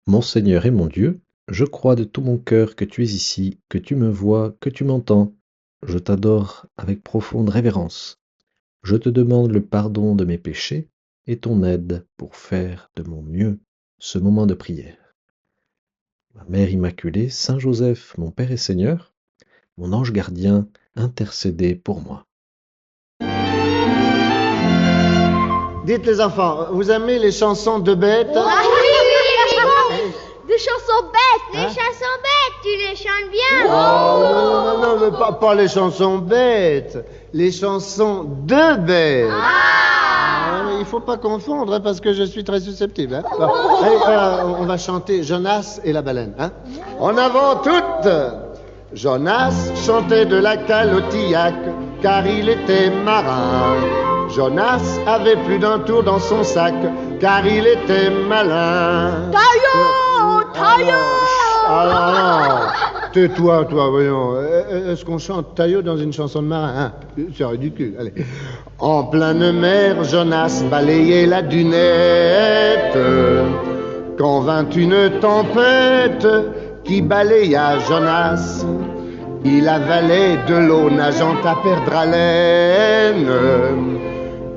Mon Seigneur et mon Dieu, je crois de tout mon cœur que tu es ici, que tu me vois, que tu m'entends. Je t'adore avec profonde révérence. Je te demande le pardon de mes péchés et ton aide pour faire de mon mieux ce moment de prière. Ma Mère Immaculée, Saint Joseph, mon Père et Seigneur, mon ange gardien, intercédez pour moi. Dites les enfants, vous aimez les chansons de bêtes? Ah oui, des chansons bêtes, les Hein? chansons bêtes, tu les chantes bien. Oh, non, mais pas les chansons bêtes, les chansons de bêtes. Ah, mais il faut pas confondre, hein, parce que je suis très susceptible. Hein. Bon, allez, on va chanter Jonas et la baleine. Hein. En avant toutes. Jonas chantait de la cale au tillac, car il était marin. Jonas avait plus d'un tour dans son sac, car il était malin. Taillot, taillot. Alors, tais-toi, toi, voyons. Est-ce qu'on chante taillot dans une chanson de marin, hein? C'est ridicule, allez. En pleine mer, Jonas balayait la dunette, quand vint une tempête qui balaya Jonas. Il avalait de l'eau nageant à perdre haleine,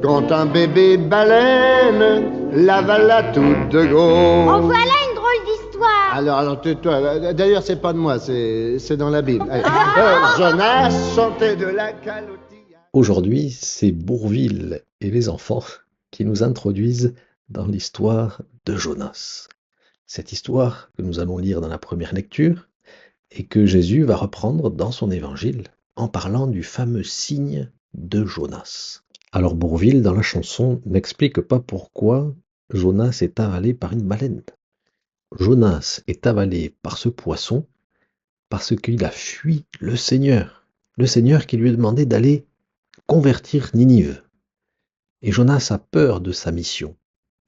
quand un bébé baleine l'avala toute de go. Oh, voilà une drôle d'histoire. Alors, tais-toi. D'ailleurs, c'est pas de moi, c'est dans la Bible. Allez. Jonas chantait de la calotillac. Aujourd'hui, c'est Bourvil et les enfants qui nous introduisent dans l'histoire de Jonas. Cette histoire que nous allons lire dans la première lecture et que Jésus va reprendre dans son évangile en parlant du fameux signe de Jonas. Alors Bourvil, dans la chanson, n'explique pas pourquoi Jonas est avalé par une baleine. Jonas est avalé par ce poisson parce qu'il a fui le Seigneur qui lui a demandé d'aller convertir Ninive. Et Jonas a peur de sa mission.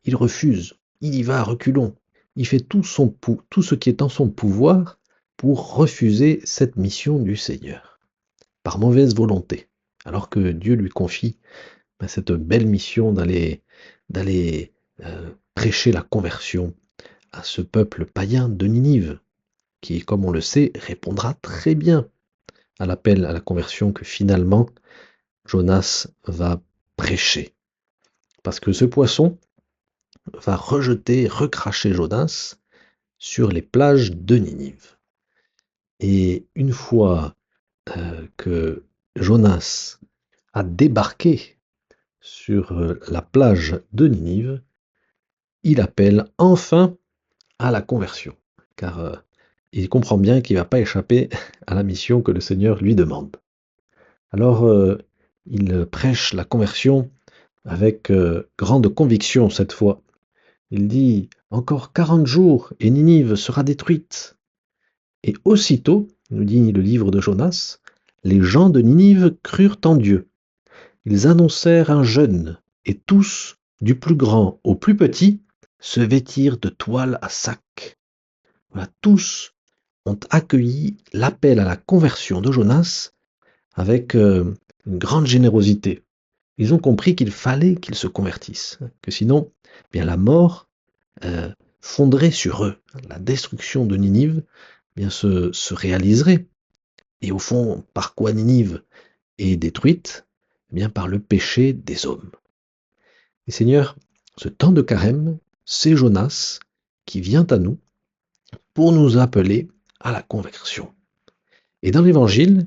Il refuse, il y va à reculons. Il fait tout ce qui est en son pouvoir pour refuser cette mission du Seigneur, par mauvaise volonté, alors que Dieu lui confie cette belle mission d'aller prêcher la conversion à ce peuple païen de Ninive, qui, comme on le sait, répondra très bien à l'appel à la conversion que finalement Jonas va prêcher. Parce que ce poisson va recracher Jonas sur les plages de Ninive. Et une fois que Jonas a débarqué sur la plage de Ninive, il appelle enfin à la conversion, car il comprend bien qu'il ne va pas échapper à la mission que le Seigneur lui demande. Alors il prêche la conversion avec grande conviction cette fois. Il dit « Encore 40 jours et Ninive sera détruite ». Et aussitôt, nous dit le livre de Jonas, les gens de Ninive crurent en Dieu. Ils annoncèrent un jeûne, et tous, du plus grand au plus petit, se vêtirent de toile à sac. Voilà, tous ont accueilli l'appel à la conversion de Jonas avec une grande générosité. Ils ont compris qu'il fallait qu'ils se convertissent, que sinon, eh bien la mort fonderait sur eux. La destruction de Ninive se réaliserait. Et au fond, par quoi Ninive est détruite? Eh bien, par le péché des hommes. Et Seigneur, ce temps de carême, c'est Jonas qui vient à nous pour nous appeler à la conversion. Et dans l'Évangile,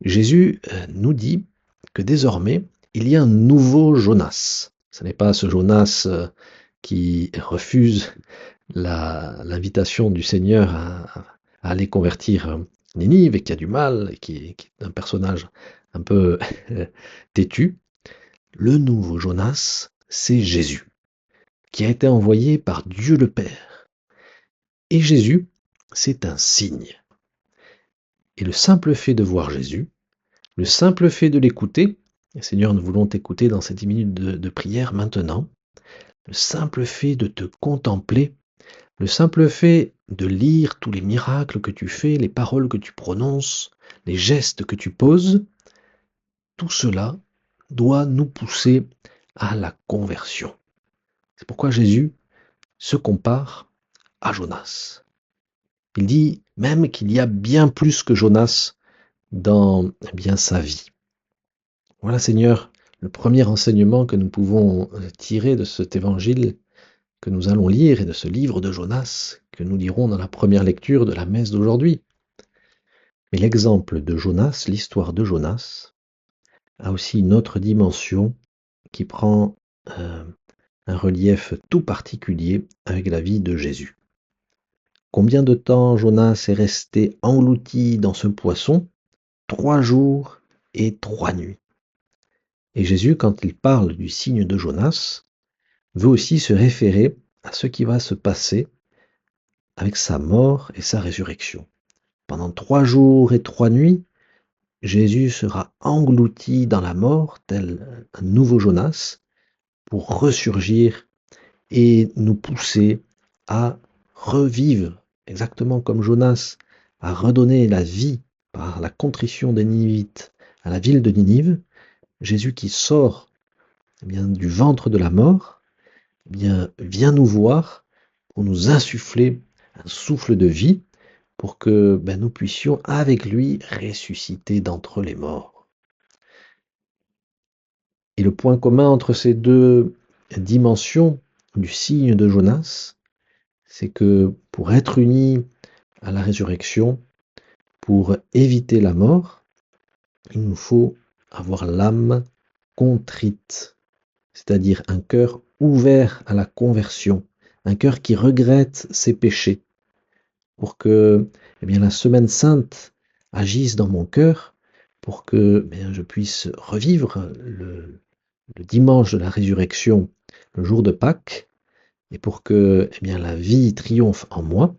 Jésus nous dit que désormais, il y a un nouveau Jonas. Ce n'est pas ce Jonas qui refuse l'invitation du Seigneur à aller convertir Ninive et qui a du mal, et qui est un personnage un peu têtu. Le nouveau Jonas, c'est Jésus, qui a été envoyé par Dieu le Père. Et Jésus, c'est un signe. Et le simple fait de voir Jésus, le simple fait de l'écouter, et Seigneur, nous voulons t'écouter dans ces 10 minutes de prière maintenant, le simple fait de te contempler, le simple fait de lire tous les miracles que tu fais, les paroles que tu prononces, les gestes que tu poses, tout cela doit nous pousser à la conversion. C'est pourquoi Jésus se compare à Jonas. Il dit même qu'il y a bien plus que Jonas dans sa vie. Voilà, Seigneur, le premier enseignement que nous pouvons tirer de cet évangile que nous allons lire et de ce livre de Jonas que nous lirons dans la première lecture de la messe d'aujourd'hui. Mais l'exemple de Jonas, l'histoire de Jonas, a aussi une autre dimension qui prend un relief tout particulier avec la vie de Jésus. Combien de temps Jonas est resté englouti dans ce poisson? 3 jours et 3 nuits. Et Jésus, quand il parle du signe de Jonas, veut aussi se référer à ce qui va se passer avec sa mort et sa résurrection. Pendant 3 jours et 3 nuits, Jésus sera englouti dans la mort, tel un nouveau Jonas, pour ressurgir et nous pousser à revivre, exactement comme Jonas a redonné la vie par la contrition des Ninivites à la ville de Ninive. Jésus qui sort du ventre de la mort, vient nous voir pour nous insuffler un souffle de vie pour que nous puissions avec lui ressusciter d'entre les morts. Et le point commun entre ces deux dimensions du signe de Jonas, c'est que pour être unis à la résurrection, pour éviter la mort, il nous faut avoir l'âme contrite, c'est-à-dire un cœur ouvert à la conversion, un cœur qui regrette ses péchés, pour que la semaine sainte agisse dans mon cœur, pour que je puisse revivre le dimanche de la résurrection, le jour de Pâques, et pour que la vie triomphe en moi,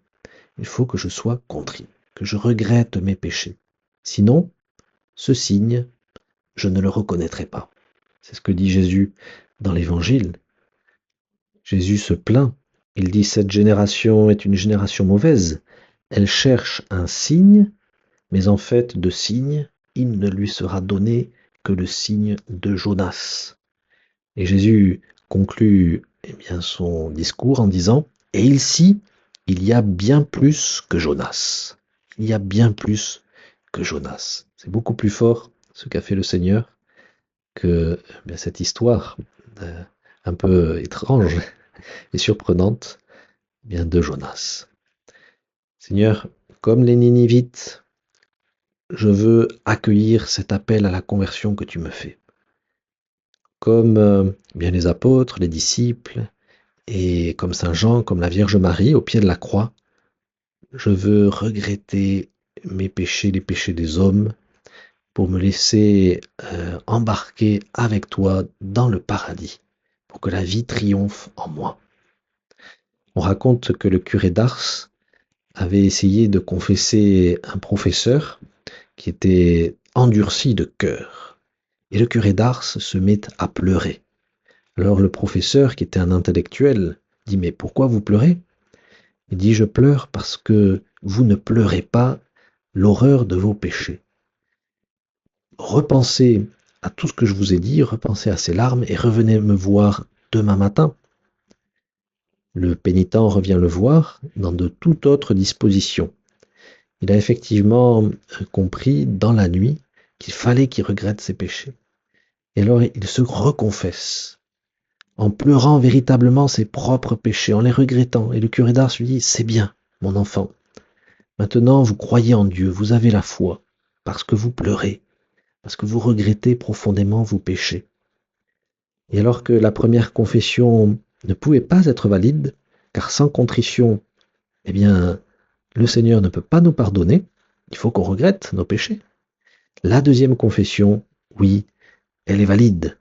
il faut que je sois contrit, que je regrette mes péchés. Sinon, ce signe, je ne le reconnaîtrai pas. C'est ce que dit Jésus dans l'Évangile. Jésus se plaint. Il dit: cette génération est une génération mauvaise. Elle cherche un signe, mais en fait de signe, il ne lui sera donné que le signe de Jonas. Et Jésus conclut son discours en disant: et ici, il y a bien plus que Jonas. Il y a bien plus que Jonas. C'est beaucoup plus fort ce qu'a fait le Seigneur que cette histoire un peu étrange et surprenante de Jonas. Seigneur, comme les Ninivites, je veux accueillir cet appel à la conversion que tu me fais. Comme les apôtres, les disciples, et comme Saint Jean, comme la Vierge Marie, au pied de la croix, je veux regretter mes péchés, les péchés des hommes, pour me laisser embarquer avec toi dans le paradis, pour que la vie triomphe en moi. On raconte que le curé d'Ars avait essayé de confesser un professeur qui était endurci de cœur. Et le curé d'Ars se met à pleurer. Alors le professeur, qui était un intellectuel, dit: mais pourquoi vous pleurez? Il dit: je pleure parce que vous ne pleurez pas l'horreur de vos péchés. Repensez à tout ce que je vous ai dit, repensez à ces larmes et revenez me voir demain matin. Le pénitent revient le voir dans de toute autre disposition. Il a effectivement compris dans la nuit qu'il fallait qu'il regrette ses péchés. Et alors il se reconfesse, en pleurant véritablement ses propres péchés, en les regrettant. Et le curé d'Ars lui dit: c'est bien, mon enfant. Maintenant vous croyez en Dieu, vous avez la foi, parce que vous pleurez, parce que vous regrettez profondément vos péchés. Et alors que la première confession ne pouvait pas être valide, car sans contrition, le Seigneur ne peut pas nous pardonner, il faut qu'on regrette nos péchés. La deuxième confession, oui, elle est valide,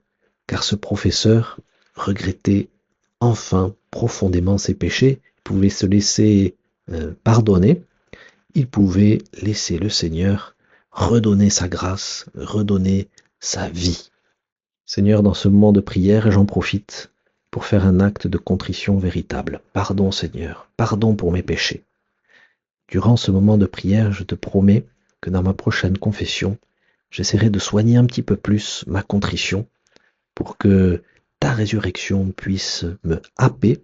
car ce professeur regrettait enfin profondément ses péchés, il pouvait se laisser pardonner, il pouvait laisser le Seigneur redonner sa grâce, redonner sa vie. Seigneur, dans ce moment de prière, j'en profite pour faire un acte de contrition véritable. Pardon, Seigneur, pardon pour mes péchés. Durant ce moment de prière, je te promets que dans ma prochaine confession, j'essaierai de soigner un petit peu plus ma contrition pour que ta résurrection puisse me happer,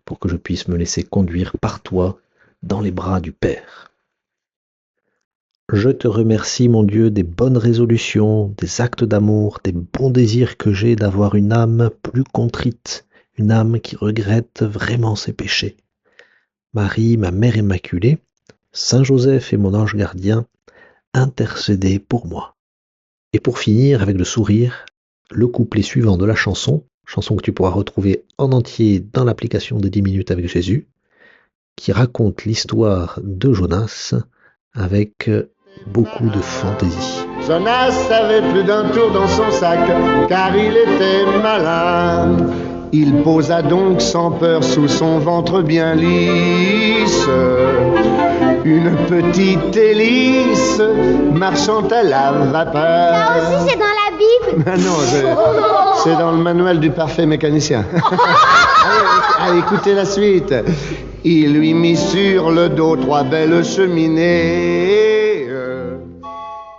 pour que je puisse me laisser conduire par toi dans les bras du Père. Je te remercie, mon Dieu, des bonnes résolutions, des actes d'amour, des bons désirs que j'ai d'avoir une âme plus contrite, une âme qui regrette vraiment ses péchés. Marie, ma mère immaculée, Saint Joseph et mon ange gardien, intercédez pour moi. Et pour finir, avec le sourire, le couplet suivant de la chanson que tu pourras retrouver en entier dans l'application des 10 minutes avec Jésus, qui raconte l'histoire de Jonas avec beaucoup de fantaisie. Jonas avait plus d'un tour dans son sac, car il était malin. Il posa donc sans peur sous son ventre bien lisse une petite hélice marchant à la vapeur. Ça aussi, c'est dans la Bible. Ah non, c'est dans le manuel du parfait mécanicien. Allez, écoutez la suite. Il lui mit sur le dos 3 belles cheminées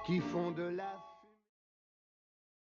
qui font de la